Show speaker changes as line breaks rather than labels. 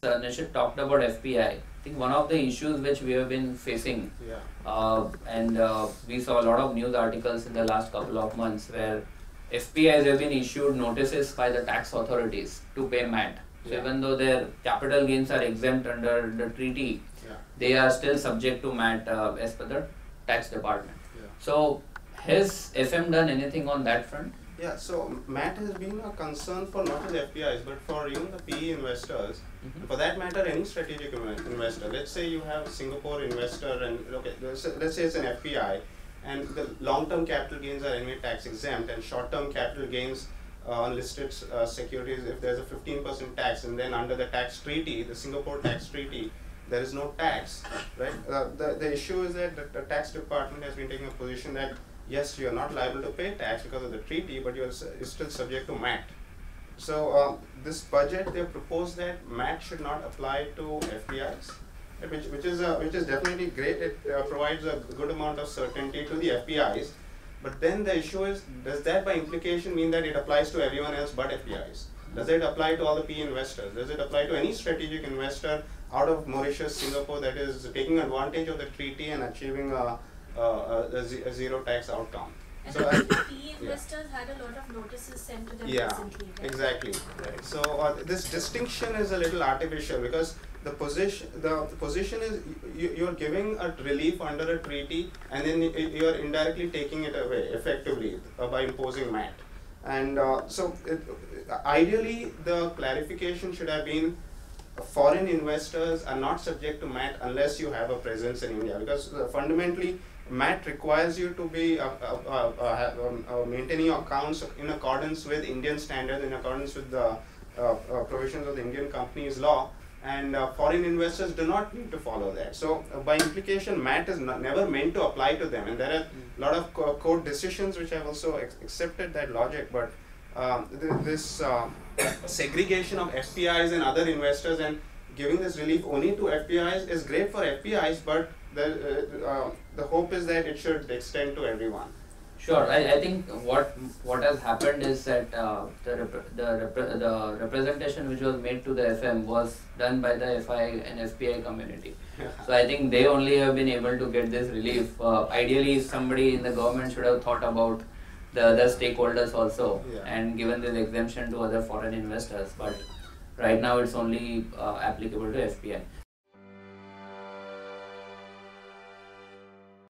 Nishit talked about FPI. I think one of the issues which we have been facing, and we saw a lot of news articles in the last couple of months where FPIs have been issued notices by the tax authorities to pay MAT. So even though their capital gains are exempt under the treaty, they are still subject to MAT as per the tax department. So has FM done anything on that front?
Yeah, so MAT has been a concern for not just FPIs but for even the PE investors. For that matter, any strategic investor. Let's say you have a Singapore investor and let's say it's an FPI, and the long-term capital gains are anyway tax exempt, and short-term capital gains on listed securities, if there's a 15% tax, and then under the tax treaty, the Singapore tax treaty, there is no tax, right? The issue is that the tax department has been taking a position that yes, you are not liable to pay tax because of the treaty, but you are still subject to MAT. So this budget, they proposed that MAT should not apply to FPIs, which is definitely great. It provides a good amount of certainty to the FPIs. But then the issue is, does that by implication mean that it applies to everyone else but FPIs? Does it apply to all the PE investors? Does it apply to any strategic investor out of Mauritius, Singapore, that is taking advantage of the treaty and achieving a zero tax outcome?
And so PE investors had a lot of notices sent to them recently, right?
Exactly. Right. So this distinction is a little artificial because the position is you're giving a relief under a treaty, and then you're indirectly taking it away effectively by imposing MAT. And ideally, the clarification should have been foreign investors are not subject to MAT unless you have a presence in India, because fundamentally MAT requires you to be maintaining your accounts in accordance with Indian standards, in accordance with the provisions of the Indian Companies Law, and foreign investors do not need to follow that. So by implication, MAT is never meant to apply to them, and there are a lot of court decisions which have also accepted that logic, but this segregation of FPIs and other investors and giving this relief only to FPIs is great for FPIs, but the hope is that it should extend to everyone.
Sure. I think what has happened is that the representation which was made to the FM was done by the FI and FPI community. So I think they only have been able to get this relief. Ideally, somebody in the government should have thought about the other stakeholders also and given this exemption to other foreign investors. But right now it's only applicable to FPI.